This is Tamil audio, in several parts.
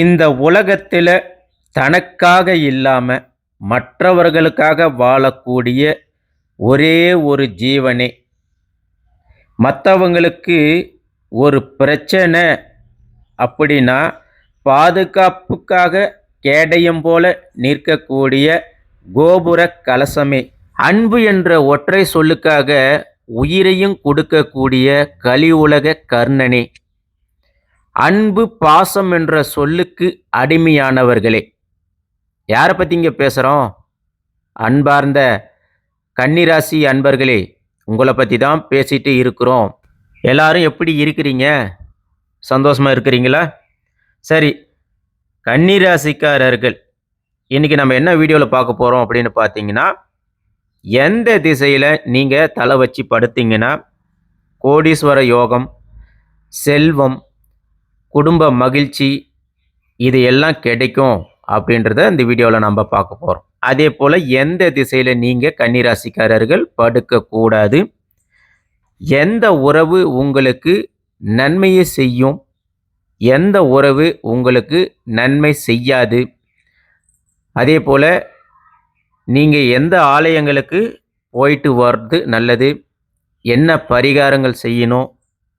இந்த உலகத்தில் தனக்காக இல்லாமல் மற்றவர்களுக்காக வாழக்கூடிய ஒரே ஒரு ஜீவனே, மற்றவங்களுக்கு ஒரு பிரச்சனை அப்படின்னா பாதுகாப்புக்காக கேடயம் போல நிற்கக்கூடிய கோபுர கலசமே, அன்பு என்ற ஒற்றை சொல்லுக்காக உயிரையும் கொடுக்கக்கூடிய கலி உலக கர்ணனே, அன்பு பாசம் என்ற சொல்லுக்கு அடிமையானவர்களே. யாரை பற்றி இங்கே பேசுகிறோம்? அன்பார்ந்த கன்னிராசி அன்பர்களே, உங்களை பற்றி தான் பேசிட்டு இருக்கிறோம். எல்லாரும் எப்படி இருக்கிறீங்க? சந்தோஷமாக இருக்கிறீங்களா? சரி, கன்னிராசிக்காரர்கள் இன்றைக்கி நம்ம என்ன வீடியோவில் பார்க்க போகிறோம் அப்படின்னு பார்த்தீங்கன்னா, எந்த திசையில் நீங்கள் தலை வச்சு படுத்தீங்கன்னா கோடீஸ்வர யோகம், செல்வம், குடும்ப மகிழ்ச்சி இது எல்லாம் கிடைக்கும் அப்படின்றத இந்த வீடியோவில் நம்ம பார்க்க போகிறோம். அதே போல் எந்த திசையில் நீங்கள் கன்னிராசிக்காரர்கள் படுக்கக்கூடாது, எந்த உறவு உங்களுக்கு நன்மையை செய்யும், எந்த உறவு உங்களுக்கு நன்மை செய்யாது, அதே போல் நீங்கள் எந்த ஆலயங்களுக்கு போயிட்டு வர்றது நல்லது, என்ன பரிகாரங்கள் செய்யணும்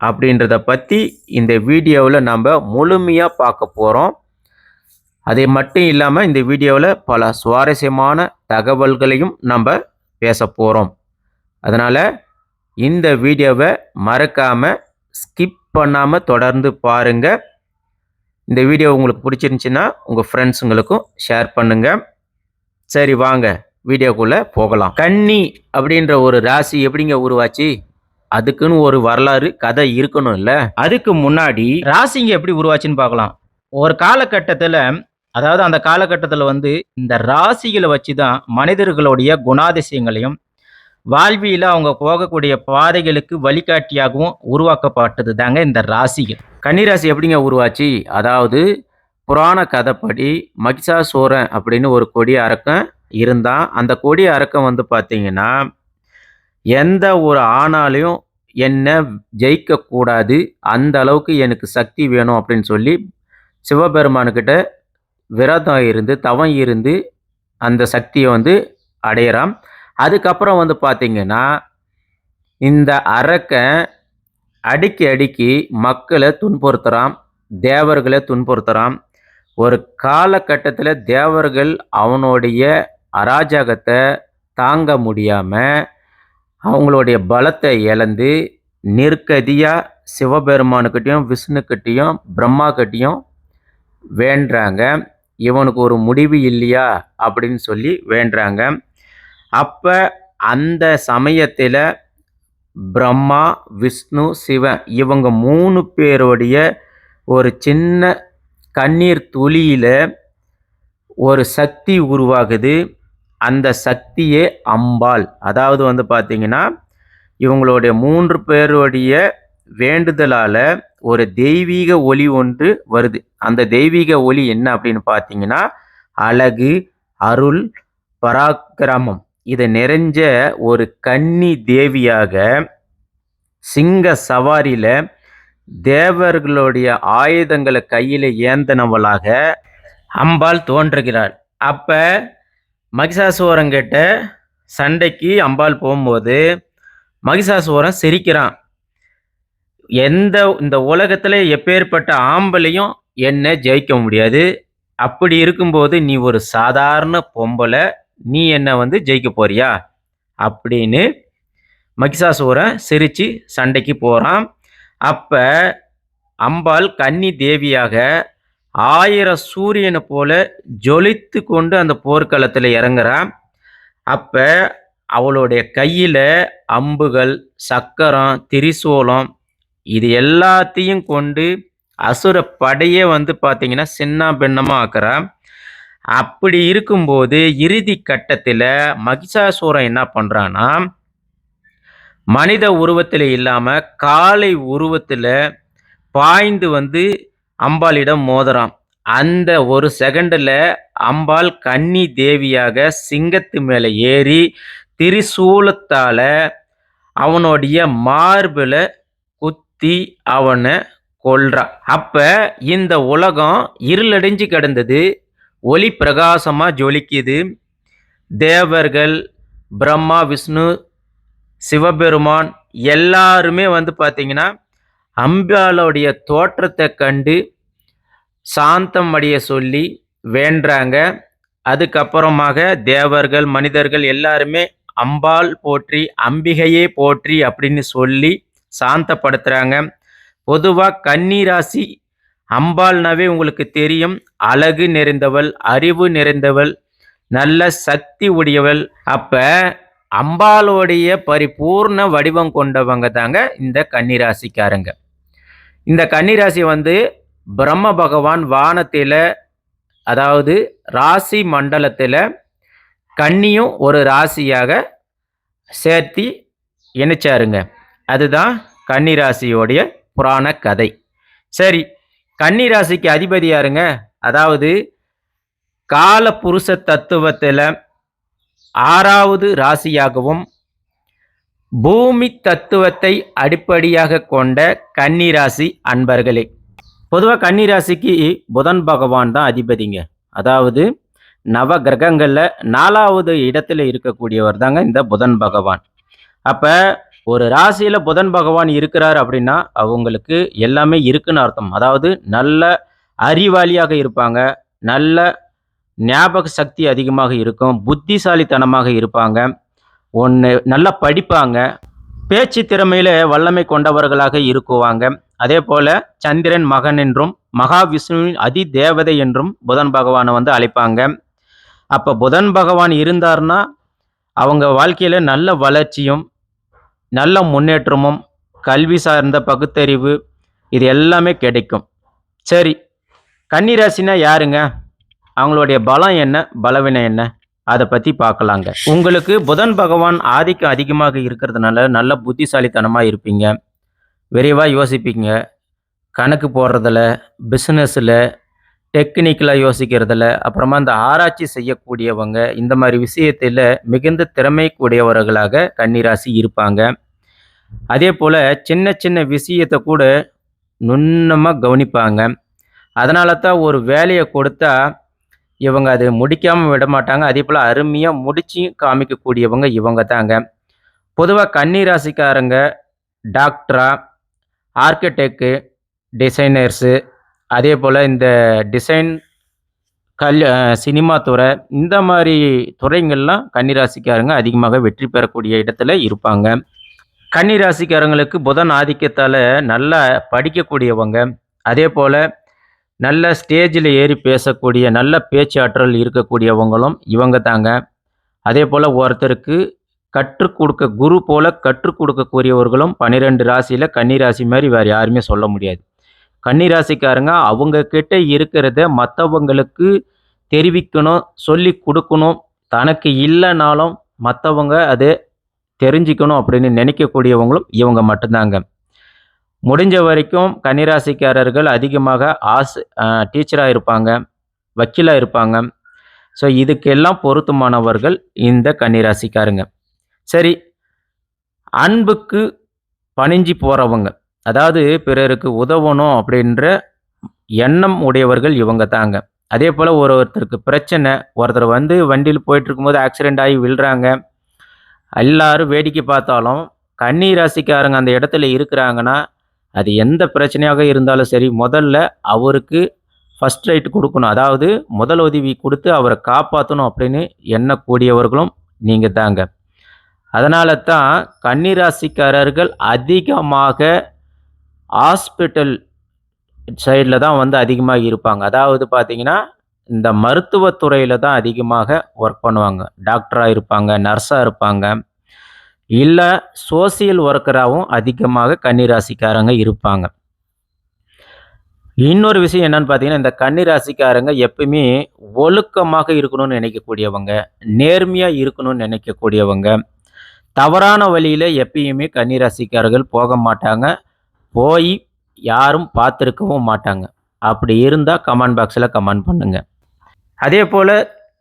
அப்படின்றத பற்றி இந்த வீடியோவில் நம்ம முழுமையாக பார்க்க போகிறோம். அது மட்டும் இல்லாமல் இந்த வீடியோவில் பல சுவாரஸ்யமான தகவல்களையும் நம்ம பேச போகிறோம். அதனால் இந்த வீடியோவை மறக்காமல் ஸ்கிப் பண்ணாமல் தொடர்ந்து பாருங்கள். இந்த வீடியோ உங்களுக்கு பிடிச்சிருந்துச்சின்னா உங்கள் ஃப்ரெண்ட்ஸுங்களுக்கும் ஷேர் பண்ணுங்கள். சரி, வாங்க வீடியோக்குள்ளே போகலாம். கன்னி அப்படின்ற ஒரு ராசி எப்படிங்க உருவாச்சு? அதுக்குன்னு ஒரு வரலாறு கதை இருக்கணும் இல்லை? அதுக்கு முன்னாடி ராசிங்க எப்படி உருவாச்சுன்னு பார்க்கலாம். ஒரு காலகட்டத்தில், அதாவது அந்த காலகட்டத்தில் இந்த ராசிகளை வச்சு தான் மனிதர்களுடைய குணாதிசயங்களையும் வாழ்வியில் அவங்க போகக்கூடிய பாதைகளுக்கு வழிகாட்டியாகவும் உருவாக்கப்பட்டது தாங்க இந்த ராசிகள். கன்னிராசி எப்படிங்க உருவாச்சு? அதாவது புராண கதைப்படி மகிஷாசூரன் அப்படின்னு ஒரு கொடி அரக்கன் இருந்தான். அந்த கொடி அரக்கன் பார்த்தீங்கன்னா, எந்த ஒரு ஆணாலையும் என்ன ஜெயிக்கக்கூடாது, அந்த அளவுக்கு எனக்கு சக்தி வேணும் அப்படின்னு சொல்லி சிவபெருமானுக்கிட்ட விரதம் இருந்து தவம் இருந்து அந்த சக்தியை அடையிறான். அதுக்கப்புறம் பார்த்தீங்கன்னா, இந்த அரக்கன் அடிக்கி மக்களை துன்புறுத்துகிறான், தேவர்களை துன்புறுத்துகிறான். ஒரு காலகட்டத்தில் தேவர்கள் அவனுடைய அராஜகத்தை தாங்க முடியாமல் அவங்களுடைய பலத்தை இழந்து நிற்கதியாக சிவபெருமானுக்கிட்டையும் விஷ்ணுக்கிட்டையும் பிரம்மாக்கிட்டையும் வேண்டுறாங்க. இவனுக்கு ஒரு முடிவு இல்லையா அப்படின்னு சொல்லி வேண்டுறாங்க. அப்போ அந்த சமயத்தில் பிரம்மா, விஷ்ணு, சிவன் இவங்க 3 பேருடைய ஒரு சின்ன கண்ணீர் துளியில் ஒரு சக்தி உருவாகுது. அந்த சக்தியே அம்பாள். அதாவது பார்த்தீங்கன்னா, இவங்களுடைய 3 பேருடைய வேண்டுதலால் ஒரு தெய்வீக ஒளி ஒன்று வருது. அந்த தெய்வீக ஒளி என்ன அப்படின்னு பார்த்தீங்கன்னா, அழகு, அருள், பராக்கிரமம் இதை நிறைஞ்ச ஒரு கன்னி தேவியாக சிங்க சவாரியில் தேவர்களுடைய ஆயுதங்களை கையில் ஏந்தனவளாக அம்பாள் தோன்றுகிறாள். அப்போ மகிஷாசூரங்கிட்ட சண்டைக்கு அம்பாள் போகும்போது மகிஷாசூரன் சிரிக்கிறான். இந்த உலகத்தில் எப்பேற்பட்ட ஆம்பளையும் என்ன ஜெயிக்க முடியாது, அப்படி இருக்கும்போது நீ ஒரு சாதாரண பொம்பளை, நீ என்ன ஜெயிக்க போறியா அப்படின்னு மகிஷாசூரன் சிரித்து சண்டைக்கு போகிறான். அப்போ அம்பாள் கன்னி தேவியாக 1000 சூரியனை போல ஜொலித்து கொண்டு அந்த போர்க்களத்தில் இறங்குறான். அப்போ அவளுடைய கையில் அம்புகள், சக்கரம், திரிசூலம் இது எல்லாத்தையும் கொண்டு அசுர படையே பார்த்தீங்கன்னா சின்ன பின்னமாக ஆக்குறான். அப்படி இருக்கும்போது இறுதி கட்டத்தில் மகிஷாசூரன் என்ன பண்ணுறான்னா, மனித உருவத்தில் இல்லாமல் காளை உருவத்தில் பாய்ந்து அம்பாளிடம் மோதுறான். அந்த ஒரு செகண்டில் அம்பாள் கன்னி தேவியாக சிங்கத்து மேலே ஏறி திரிசூலத்தால் அவனுடைய மார்பில் குத்தி அவனை கொல்றான். அப்ப இந்த உலகம் இருளடைஞ்சு கிடந்தது. ஒளி பிரகாசமா ஜொலிக்குது. தேவர்கள், பிரம்மா, விஷ்ணு, சிவபெருமான் எல்லாருமே வந்து பார்த்தீங்கன்னா, அம்பாளுடைய தோற்றத்தை கண்டு சாந்தம் அடைய சொல்லி வேண்டுறாங்க. அதுக்கப்புறமாக தேவர்கள், மனிதர்கள் எல்லாருமே அம்பாள் போற்றி, அம்பிகையே போற்றி அப்படின்னு சொல்லி சாந்தப்படுத்துறாங்க. பொதுவா கன்னி ராசி அம்பாள்னாவே உங்களுக்கு தெரியும். அழகு நிறைந்தவள், அறிவு நிறைந்தவள், நல்ல சக்தி உடையவள். அப்ப அம்பாளுடைய பரிபூர்ண வடிவம் கொண்டவங்க தாங்க இந்த கன்னிராசிக்காரங்க. இந்த கன்னிராசி வந்து பிரம்ம பகவான் வானத்தில, அதாவது ராசி மண்டலத்தில் கன்னியும் ஒரு ராசியாக சேர்த்தி இணைச்சாருங்க. அதுதான் கன்னிராசியோடைய புராண கதை. சரி, கன்னிராசிக்கு அதிபதி யாருங்க? அதாவது கால புருஷ தத்துவத்தில் 6வது ராசியாகவும் பூமி தத்துவத்தை அடிப்படையாக கொண்ட கன்னிராசி அன்பர்களே. பொதுவாக கன்னிராசிக்கு புதன் பகவான் தான் அதிபதிங்க. அதாவது நவ கிரகங்களில் 4வது இடத்துல இருக்கக்கூடியவர் தாங்க இந்த புதன் பகவான். அப்போ ஒரு ராசியில் புதன் பகவான் இருக்கிறார் அப்படின்னா அவங்களுக்கு எல்லாமே இருக்குன்னு அர்த்தம். அதாவது நல்ல அறிவாளியாக இருப்பாங்க, நல்ல ஞாபக சக்தி அதிகமாக இருக்கும், புத்திசாலித்தனமாக இருப்பாங்க, நல்லா படிப்பாங்க, பேச்சு திறமையில வல்லமை கொண்டவர்களாக இருக்குவாங்க. அதே போல சந்திரன் மகன் என்றும் மகாவிஷ்ணுவின் அதி தேவதை என்றும் புதன் பகவானை வந்து அழைப்பாங்க. அப்போ புதன் பகவான் இருந்தார்னா அவங்க வாழ்க்கையில் நல்ல வளர்ச்சியும் நல்ல முன்னேற்றமும் கல்வி சார்ந்த பகுத்தறிவு இது எல்லாமே கிடைக்கும். சரி, கன்னிராசினா யாருங்க? அவங்களுடைய பலம் என்ன, பலவீனம் என்ன, அதை பற்றி பார்க்கலாங்க. உங்களுக்கு புதன் பகவான் ஆதிக்கம் அதிகமாக இருக்கிறதுனால நல்ல புத்திசாலித்தனமாக இருப்பீங்க, விரைவாக யோசிப்பீங்க, கணக்கு போடுறதில், பிஸ்னஸில், டெக்னிக்கலாக யோசிக்கிறதில், அப்புறமா இந்த ஆராய்ச்சி செய்யக்கூடியவங்க, இந்த மாதிரி விஷயத்தில் மிகுந்த திறமை கூடியவர்களாக கன்னிராசி இருப்பாங்க. அதே போல் சின்ன சின்ன விஷயத்தை கூட நுண்ணமாக கவனிப்பாங்க. அதனால தான் ஒரு வேலையை கொடுத்தா இவங்க அது முடிக்காமல் விட மாட்டாங்க. அதே போல் அருமையாக முடிச்சு காமிக்கக்கூடியவங்க இவங்க தாங்க. பொதுவாக கன்னிராசிக்காரங்க டாக்டரா, ஆர்கிடெக்டு, டிசைனர்ஸு, அதே போல் இந்த டிசைன் சினிமா துறை, இந்த மாதிரி துறைங்கள்லாம் கன்னிராசிக்காரங்க அதிகமாக வெற்றி பெறக்கூடிய இடத்துல இருப்பாங்க. கன்னிராசிக்காரங்களுக்கு புதன் ஆதிக்கத்தால் நல்லா படிக்கக்கூடியவங்க, அதே போல் நல்ல ஸ்டேஜில் ஏறி பேசக்கூடிய நல்ல பேச்சாற்றல் இருக்கக்கூடியவங்களும் இவங்க தாங்க. அதே போல் ஒருத்தருக்கு கற்றுக் கொடுக்க குரு போல் கற்றுக் கொடுக்கக்கூடியவர்களும் 12 ராசியில் கன்னிராசி மாதிரி வேறு யாருமே சொல்ல முடியாது. கன்னிராசிக்காரங்க அவங்க கிட்ட இருக்கிறத மற்றவங்களுக்கு தெரிவிக்கணும், சொல்லி கொடுக்கணும், தனக்கு இல்லைனாலும் மற்றவங்க அதை தெரிஞ்சுக்கணும் அப்படின்னு நினைக்கக்கூடியவங்களும் இவங்க மட்டும்தாங்க. முடிஞ்ச வரைக்கும் கன்னிராசிக்காரர்கள் அதிகமாக டீச்சராக இருப்பாங்க, வக்கீலாக இருப்பாங்க. ஸோ இதுக்கெல்லாம் பொருத்தமானவர்கள் இந்த கன்னிராசிக்காரங்க. சரி, அன்புக்கு பணிஞ்சு போகிறவங்க, அதாவது பிறருக்கு உதவணும் அப்படின்ற எண்ணம் உடையவர்கள் இவங்க தாங்க. அதே போல் ஒருத்தருக்கு பிரச்சனை, ஒருத்தர் வந்து வண்டியில் போயிட்டு இருக்கும்போது ஆக்சிடெண்ட் ஆகி விழுறாங்க, எல்லாரும் வேடிக்கை பார்த்தாலும் கன்னிராசிக்காரங்க அந்த இடத்துல இருக்கிறாங்கன்னா அது எந்த பிரச்சனையாக இருந்தாலும் சரி முதல்ல அவருக்கு ஃபஸ்ட் ரைட் கொடுக்கணும், அதாவது முதல் உதவி கொடுத்து அவரை காப்பாற்றணும் அப்படின்னு எண்ணக்கூடியவர்களும் நீங்கள் தாங்க. அதனால தான் கன்னிராசிக்காரர்கள் அதிகமாக ஹாஸ்பிட்டல் சைடில் தான் வந்து அதிகமாக இருப்பாங்க. அதாவது பார்த்தீங்கன்னா இந்த மருத்துவத்துறையில் தான் அதிகமாக ஒர்க் பண்ணுவாங்க. டாக்டராக இருப்பாங்க, நர்ஸாக இருப்பாங்க, இல்லை சோசியல் ஒர்க்கராகவும் அதிகமாக கன்னிராசிக்காரங்க இருப்பாங்க. இன்னொரு விஷயம் என்னன்னு பார்த்தீங்கன்னா, இந்த கன்னிராசிக்காரங்க எப்பவுமே ஒழுக்கமாக இருக்கணும்னு நினைக்கக்கூடியவங்க, நேர்மையாக இருக்கணும்னு நினைக்கக்கூடியவங்க, தவறான வழியில் எப்பயுமே கன்னிராசிக்காரர்கள் போக மாட்டாங்க, போய் யாரும் பார்த்துருக்கவும் மாட்டாங்க. அப்படி இருந்தால் கமெண்ட் பாக்ஸில் கமெண்ட் பண்ணுங்க. அதே போல்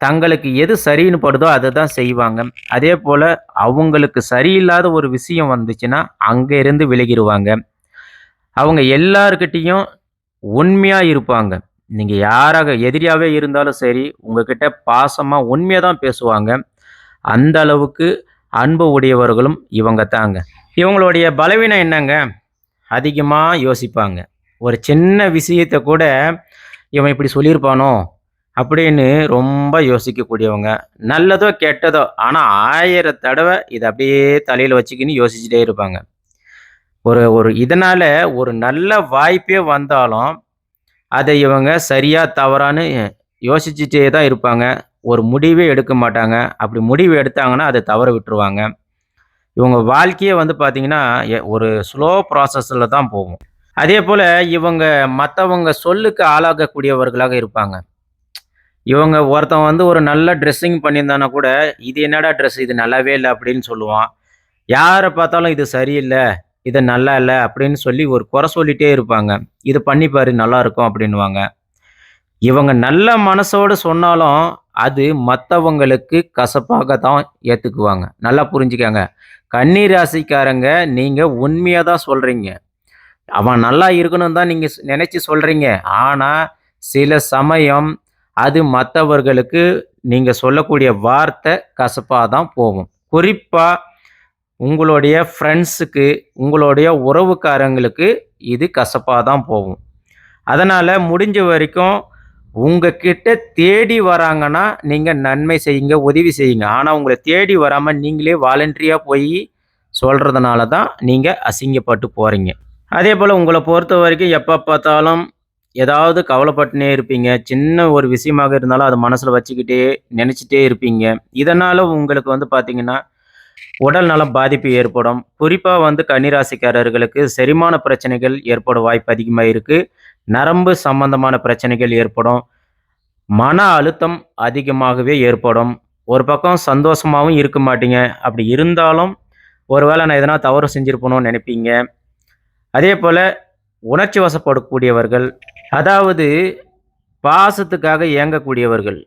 தங்களுக்கு எது சரின்னு படுதோ அதை தான் செய்வாங்க. அதே போல் அவங்களுக்கு சரியில்லாத ஒரு விஷயம் வந்துச்சுன்னா அங்கே இருந்து விலகிடுவாங்க. அவங்க எல்லார்கிட்டயும் உண்மையா இருப்பாங்க. நீங்க யாராக எதிரியாவே இருந்தாலும் சரி, உங்ககிட்ட பாசமா உண்மைய தான் பேசுவாங்க. அந்த அளவுக்கு அன்பு உடையவர்களும் இவங்க தாங்க. இவங்களுடைய பலவீனம் என்னங்க? அதிகமா யோசிப்பாங்க. ஒரு சின்ன விஷயத்த கூட, "இவன் இப்படி சொல்லியிருப்பானோ?" அப்படின்னு ரொம்ப யோசிக்கக்கூடியவங்க. நல்லதோ, கெட்டதோ, ஆனா 1000 தடவ இத அப்படியே தலையில வச்சுக்கின்னு யோசிச்சுட்டே இருப்பாங்க. ஒரு ஒரு இதனால ஒரு நல்ல வாய்ப்பே வந்தாலும், அதை இவங்க சரியா, தவறான்னு யோசிச்சுட்டே தான் இருப்பாங்க. ஒரு முடிவே எடுக்க மாட்டாங்க. அப்படி முடிவு எடுத்தாங்கன்னா, அத தவற விட்டுருவாங்க. இவங்க வாழ்க்கையே வந்து பார்த்தீங்கன்னா, ஒரு ஸ்லோ ப்ராசஸ்ல தான் போகும். அதேபோல இவங்க மத்தவங்க சொல்லுக்கு ஆளாகக்கூடியவர்களாக இருப்பாங்க. இவங்க ஒருத்தன் வந்து ஒரு நல்ல ட்ரெஸ்ஸிங் பண்ணியிருந்தான்னா கூட, "இது என்னடா ட்ரெஸ் இது நல்லாவே இல்ல" அப்படின்னு சொல்லுவான். யார பார்த்தாலும் "இது சரியில்ல, இது நல்லா இல்ல" அப்படின்னு சொல்லி ஒரு குறை சொல்லிட்டே இருப்பாங்க. "இது பண்ணி பாரு நல்லாருக்கும்" அப்படின்னுவாங்க. இவங்க நல்ல மனசோட சொன்னாலும், அது மத்தவங்களுக்கு கசப்பாக தான் ஏத்துக்குவாங்க. நல்லா புரிஞ்சுக்கங்க. கன்னி ராசிக்காரங்க நீங்க உண்மையா தான் சொல்றீங்க. அவன் நல்லா இருக்கணும்னு தான் நீங்க நெனைச்சு சொல்றீங்க. ஆனா, சில சமயம் அது மத்தவர்களுக்கு நீங்க சொல்லக்கூடிய வார்த்தை கசப்பா தான் போகும். குறிப்பா உங்களுடைய ஃப்ரெண்ட்ஸுக்கு, உங்களுடைய உறவுக்காரங்களுக்கு இது கசப்பா தான் போகும். அதனால முடிஞ்ச வரைக்கும் உங்ககிட்ட தேடி வராங்கன்னா, நீங்க நன்மை செய்யுங்க, உதவி செய்யுங்க. ஆனா, உங்கள தேடி வராம நீங்களே வாலண்டரியா போயி சொல்றதுனால தான் நீங்க அசிங்கப்பட்டு போறீங்க. அதேபோல உங்கள பொறுத்தவரைக்கும் எப்ப பார்த்தாலும் ஏதாவது கவலைப்பட்டுனே இருப்பீங்க. சின்ன ஒரு விஷயமாக இருந்தாலும் அத மனசுல வச்சுக்கிட்டே நெனச்சுட்டே இருப்பீங்க. இதனால உங்களுக்கு வந்து பார்த்தீங்கன்னா, உடல் நலம் பாதிப்பு ஏற்படும். குறிப்பா வந்து கன்னிராசிக்காரர்களுக்கு செரிமான பிரச்சனைகள் ஏற்பட வாய்ப்பு அதிகமா இருக்கு. நரம்பு சம்பந்தமான பிரச்சனைகள் ஏற்படும். மன அழுத்தம் அதிகமாகவே ஏற்படும். ஒரு பக்கம் சந்தோஷமாவும் இருக்க மாட்டீங்க. அப்படி இருந்தாலும், "ஒருவேள நான் எதனா தவறு செஞ்சிருப்பனோன்னு" நெனைப்பீங்க. அதேபோல உணர்ச்சி வசப்படக்கூடியவர்கள், அதாவது பாசத்துக்காக ஏங்கக்கூடியவர்கள்.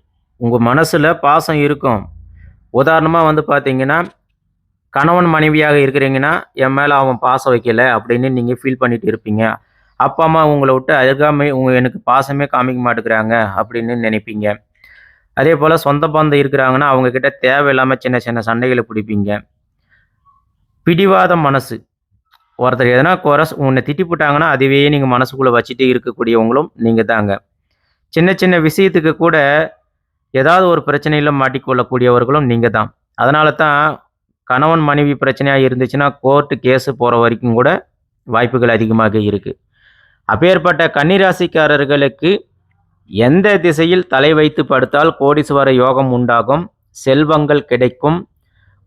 உங்க மனசுல பாசம் இருக்கும். உதாரணமா வந்து பார்த்தீங்கன்னா, கணவன் மனைவியாக இருக்கிறீங்கன்னா, "என் மேல அவன் பாசம் வைக்கல" அப்படின்னு நீங்க ஃபீல் பண்ணிட்டு இருப்பீங்க. அப்பா, அம்மா உங்கள விட்டு அருகாமை எனக்கு பாசமே காமிக்க மாட்டேங்கிறாங்க அப்படின்னு நெனைப்பீங்க. அதேபோல சொந்த பந்தம் இருக்கிறாங்கன்னா, அவங்க கிட்ட தேவையில்லாம சின்ன சின்ன சண்டைகள பிடிப்பீங்க. பிடிவாத மனசு. ஒருத்தர் எதனா உன்ன திட்டிப்புட்டாங்கன்னா, அதுவே நீங்க மனசுக்குள்ள வச்சுட்டு இருக்கக்கூடியவங்களும் நீங்க தாங்க. சின்ன சின்ன விஷயத்துக்கு கூட ஏதாவது ஒரு பிரச்சனையில மாட்டிக்கொள்ளக்கூடியவர்களும் நீங்க தான். அதனால தான் கணவன், மனைவி பிரச்சனையா இருந்துச்சுன்னா, கோர்ட் கேஸ் போற வரைக்கும் கூட வாய்ப்புகள் அதிகமாக இருக்கு. அப்பேற்பட்ட கன்னி ராசிக்காரர்களுக்கு எந்த திசையில் தலை வைத்து படுத்தால் கோடீஸ்வர யோகம் உண்டாகும், செல்வங்கள் கிடைக்கும்,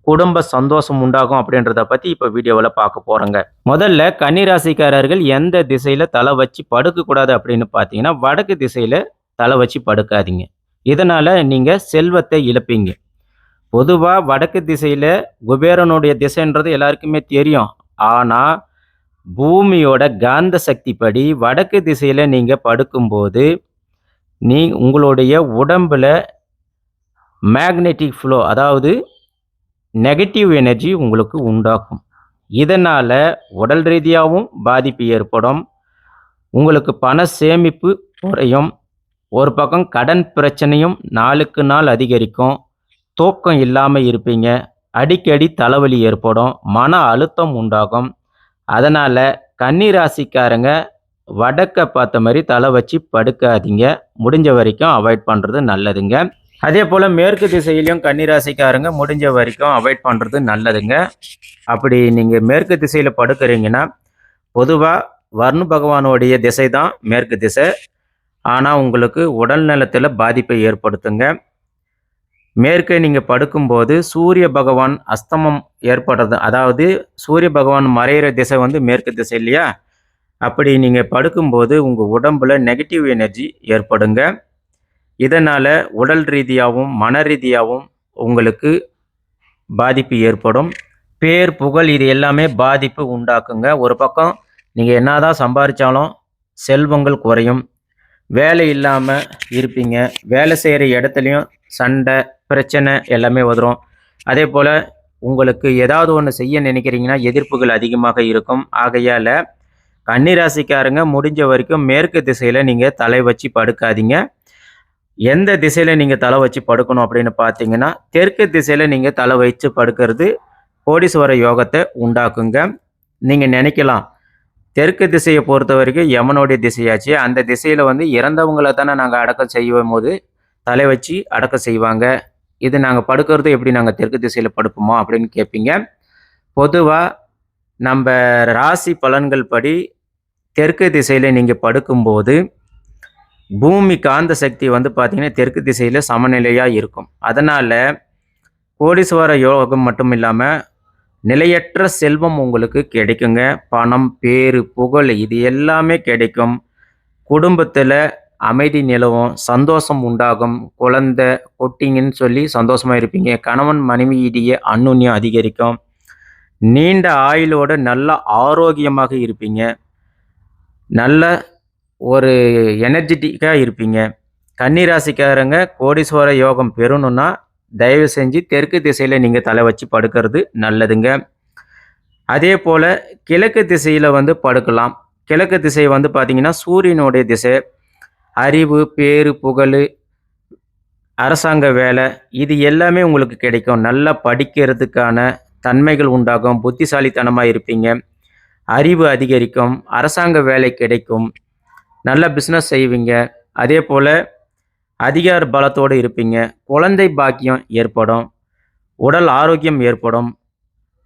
குடும்ப சந்தோஷம் உண்டாகும் அப்படின்றத பத்தி இப்ப வீடியோவுல பார்க்க போறோங்க. முதல்ல கன்னி ராசிக்காரர்கள் எந்த திசையில தலை வச்சு படுக்கக்கூடாது அப்படின்னு பார்த்தீங்கன்னா, வடக்கு திசையில தலை வச்சு படுக்காதீங்க. இதனால நீங்க செல்வத்தை இழப்பீங்க. பொதுவா வடக்கு திசையில குபேரனுடைய திசைன்றது எல்லாருக்குமே தெரியும். ஆனா, பூமியோட காந்த சக்திப்படி வடக்கு திசையில நீங்க படுக்கும்போது, உங்களுடைய உடம்புல மேக்னெட்டிக் ஃப்ளோ அதாவது நெகட்டிவ் எனர்ஜி உங்களுக்கு உண்டாக்கும். இதனால உடல் ரீதியாவும் பாதிப்பு ஏற்படும். உங்களுக்கு பண சேமிப்பு குறையும். ஒரு பக்கம் கடன் பிரச்சனையும் நாளுக்கு நாள் அதிகரிக்கும். தூக்கம் இல்லாம இருப்பீங்க. அடிக்கடி தலைவலி ஏற்படும். மன அழுத்தம் உண்டாகும். அதனால கன்னி ராசிக்காரங்க வடக்க பார்த்த மாரி தலை வச்சு படுக்காதீங்க. முடிஞ்ச வரைக்கும் அவாய்ட் பண்றது நல்லதுங்க. அதேபோல மேற்கு திசையிலயும் கன்னி ராசிக்காரங்க முடிஞ்ச வரைக்கும் அவாய்ட் பண்றது நல்லதுங்க. அப்படி நீங்க மேற்கு திசையில படுக்கிறீங்கன்னா, பொதுவா வருண பகவானுடைய திசை தான் மேற்கு திசை. ஆனா, உங்களுக்கு உடல் நலத்தில பாதிப்பை ஏற்படுத்துங்க. மேற்கே நீங்க படுக்கும்போது சூரிய பகவான் அஸ்தமம் ஏற்படுறது அதாவது சூரிய பகவான் மறையிற திசை வந்து மேற்கு திசை இல்லையா? அப்படி நீங்க படுக்கும்போது உங்க உடம்புல நெகட்டிவ் எனர்ஜி ஏற்படுங்க. இதனால உடல் ரீதியாவும், மன ரீதியாவும் உங்களுக்கு பாதிப்பு ஏற்படும். பேர், புகழ் இது எல்லாமே பாதிப்பு உண்டாக்குங்க. ஒரு பக்கம் நீங்க என்னதான் சம்பாரிச்சாலும் செல்வங்கள் குறையும். வேலை இல்லாம இருப்பீங்க. வேலை செய்ற இடத்துலயும் சண்டை, பிரச்சனை எல்லாமே வந்துரும். அதேபோல உங்களுக்கு ஏதாவது ஒண்ணு செய்ய நினைக்கிறீங்கன்னா, எதிர்ப்புகள் அதிகமாக இருக்கும். ஆகையால கன்னி ராசிக்காரங்க முடிஞ்ச வரைக்கும் மேற்கு திசையில நீங்க தலை வச்சு படுக்காதீங்க. எந்த திசையில நீங்க தலை வச்சு படுக்கணும் அப்படின்னு பார்த்தீங்கன்னா, தெற்கு திசையில நீங்க தலை வச்சு படுக்கிறது கோடீஸ்வர யோகத்த உண்டாக்குங்க. நீங்க நினைக்கலாம், தெற்கு திசைய பொறுத்தவரைக்கும் யமனுடைய திசையாச்சு. அந்த திசையில வந்து இறந்தவங்கள தானே நாங்க அடக்கம் செய்யும்போது தலை வச்சு அடக்கம் செய்வாங்க. இது நாங்க படுக்கிறது எப்படி நாங்க தெற்கு திசையில படுப்போமா? அப்படின்னு கேட்பீங்க. பொதுவா நம்ப ராசி பலன்கள் படி தெற்கு திசையில நீங்க படுக்கும்போது, பூமி காந்த சக்தி வந்து பார்த்தீங்கன்னா, தெற்கு திசையில சமநிலையா இருக்கும். அதனால கோடீஸ்வர யோகம் மட்டும் இல்லாம, நிலையற்ற செல்வம் உங்களுக்கு கிடைக்குங்க. பணம், பேரு, புகழ் இது எல்லாமே கிடைக்கும். குடும்பத்தில அமைதி நிலவும், சந்தோஷம் உண்டாகும். குழந்தை, குட்டிங்கன்னு சொல்லி சந்தோஷமா இருப்பீங்க. கணவன் மனைவி இடையே அந்யோன்யம் அதிகரிக்கும். நீண்ட ஆயுளோட நல்ல ஆரோக்கியமாக இருப்பீங்க. நல்ல ஒரு எனர்ஜெட்டிக்கா இருப்பீங்க. கன்னி ராசிக்காரங்க கோடீஸ்வர யோகம் பெறணும்னா, தயவு செஞ்சு தெற்கு திசையில நீங்க தலை வச்சு படுக்கிறது நல்லதுங்க. அதேபோல கிழக்கு திசையில வந்து படுக்கலாம். கிழக்கு திசை வந்து பார்த்தீங்கன்னா, சூரியனுடைய திசை. அறிவு, பேரு, புகழு, அரசாங்க வேலை இது எல்லாமே உங்களுக்கு கிடைக்கும். நல்லா படிக்கிறதுக்கான தன்மைகள் உண்டாகும். புத்திசாலித்தனமா இருப்பீங்க. அறிவு அதிகரிக்கும். அரசாங்க வேலை கிடைக்கும். நல்ல பிஸ்னஸ் செய்வீங்க. அதேபோல அதிகார பலத்தோடு இருப்பீங்க. குழந்தை பாக்கியம் ஏற்படும். உடல் ஆரோக்கியம் ஏற்படும்.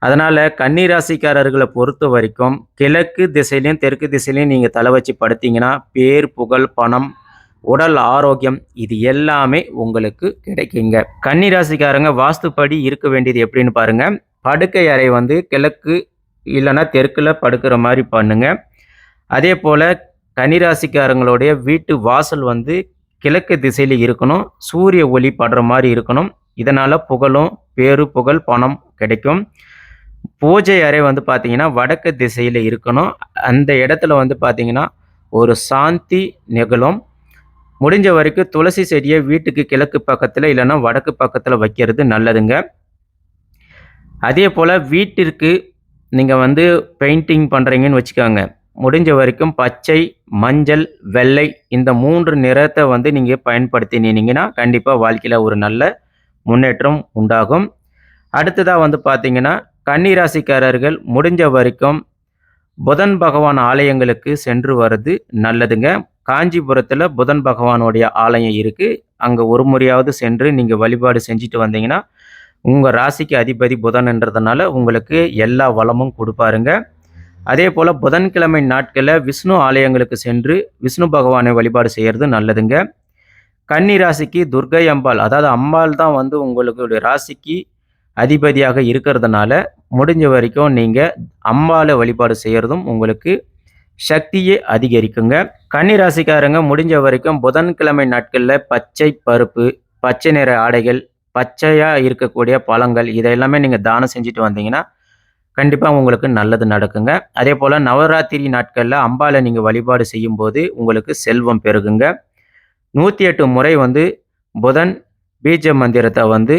அதனால கன்னி ராசிக்காரர்கள பொறுத்தவரைக்கும், கிழக்கு திசையிலயும், தெற்கு திசையிலயும் நீங்க தலை வச்சு படுத்தீங்கன்னா, பேர், புகழ், பணம், உடல் ஆரோக்கியம் இது எல்லாமே உங்களுக்கு கிடைக்குங்க. கன்னி ராசிக்காரங்க வாஸ்துப்படி இருக்க வேண்டியது எப்படின்னு பாருங்க. படுக்கை அறை வந்து கிழக்கு இல்லைன்னா தெற்குல படுக்கிற மாதிரி பண்ணுங்க. அதேபோல கன்னி ராசிக்காரங்களுடைய வீட்டு வாசல் வந்து கிழக்கு திசையில இருக்கணும். சூரிய ஒளி படுற மாதிரி இருக்கணும். இதனால புகழும், பேரு, புகழ், பணம் கிடைக்கும். பூஜை அறை வந்து பார்த்தீங்கன்னா, வடக்கு திசையில இருக்கணும். அந்த இடத்துல வந்து பார்த்தீங்கன்னா, ஒரு சாந்தி நிகழும். முடிஞ்ச வரைக்கும் துளசி செடியை வீட்டுக்கு கிழக்கு பக்கத்துல இல்லைன்னா வடக்கு பக்கத்துல வைக்கிறது நல்லதுங்க. அதேபோல வீட்டிற்கு நீங்க வந்து பெயிண்டிங் பண்றீங்கன்னு வச்சுக்கோங்க. முடிஞ்ச வரைக்கும் பச்சை, மஞ்சள், வெள்ளை இந்த 3 நிறத்தை வந்து நீங்க பயன்படுத்தினீங்கன்னா, கண்டிப்பா வாழ்க்கையில ஒரு நல்ல முன்னேற்றம் உண்டாகும். அடுத்ததா வந்து பார்த்தீங்கன்னா, கன்னி ராசிக்காரர்கள் முடிஞ்ச வரைக்கும் புதன் பகவான் ஆலயங்களுக்கு சென்று வர்றது நல்லதுங்க. காஞ்சிபுரத்துல புதன் பகவானுடைய ஆலயம் இருக்கு. அங்க ஒரு முறையாவது சென்று நீங்க வழிபாடு செஞ்சுட்டு வந்தீங்கன்னா, உங்க ராசிக்கு அதிபதி புதன்ன்றதுனால உங்களுக்கு எல்லா வளமும் குடுப்பாருங்க. அதேபோல புதன்கிழமை நாட்கள்ல விஷ்ணு ஆலயங்களுக்கு சென்று விஷ்ணு பகவானை வழிபாடு செய்யறது நல்லதுங்க. கன்னி ராசிக்கு துர்க்கை அம்பாள், அதாவது அம்பாள் தான் வந்து உங்களுடைய ராசிக்கு அதிபதியாக இருக்கிறதுனால, முடிஞ்ச வரைக்கும் நீங்க அம்பாளை வழிபாடு செய்யறதும் உங்களுக்கு சக்தியை அதிகரிக்குங்க. கன்னி ராசிக்காரங்க முடிஞ்ச வரைக்கும் புதன்கிழமை நாட்கள்ல பச்சை பருப்பு, பச்சை நிற ஆடைகள், பச்சையா இருக்கக்கூடிய பழங்கள் இதெல்லாமே நீங்க தானம் செஞ்சுட்டு வந்தீங்கன்னா, கண்டிப்பா உங்களுக்கு நல்லது நடக்குங்க. அதேபோல நவராத்திரி நாட்கள்ல அம்பாளை நீங்க வழிபாடு செய்யும்போது உங்களுக்கு செல்வம் பெருகுங்க. 108 முறை வந்து புதன் பீஜ மந்திரத்தை வந்து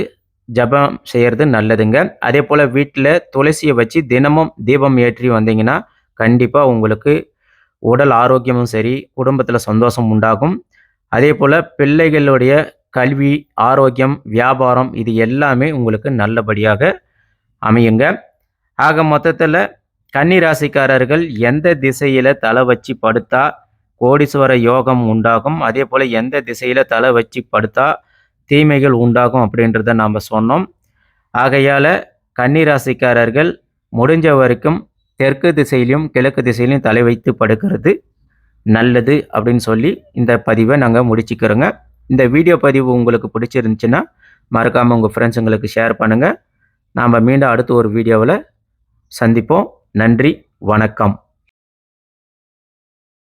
ஜபம் செய்யறது நல்லதுங்க. அதேபோல வீட்ல துளசியை வச்சு தினமும் தீபம் ஏற்றி வந்தீங்கன்னா, கண்டிப்பா உங்களுக்கு உடல் ஆரோக்கியமும் சரி, குடும்பத்துல சந்தோஷம் உண்டாகும். அதேபோல பிள்ளைகளுடைய கல்வி, ஆரோக்கியம், வியாபாரம் இது எல்லாமே உங்களுக்கு நல்லபடியாக அமையுங்க. ஆக மொத்தத்துல கன்னி ராசிக்காரர்கள் எந்த திசையில தலை வச்சு படுத்தா கோடீஸ்வர யோகம் உண்டாகும், அதேபோல எந்த திசையில தலை வச்சு படுத்தா தீமைகள் உண்டாகும் அப்படின்றத நாம சொன்னோம். ஆகையால கன்னி ராசிக்காரர்கள் முடிஞ்ச வரைக்கும் தெற்கு திசையிலும் கிழக்கு திசையிலும் தலை வைத்து படுக்கிறது நல்லது அப்படின்னு சொல்லி இந்த பதிவை நாங்கள் முடிச்சுக்கிறோங்க. இந்த வீடியோ பதிவு உங்களுக்கு பிடிச்சிருந்துச்சுன்னா மறக்காமல் உங்கள் ஃப்ரெண்ட்ஸுங்களுக்கு ஷேர் பண்ணுங்கள். நாம் மீண்டும் அடுத்த ஒரு வீடியோவில் சந்திப்போம். நன்றி, வணக்கம்.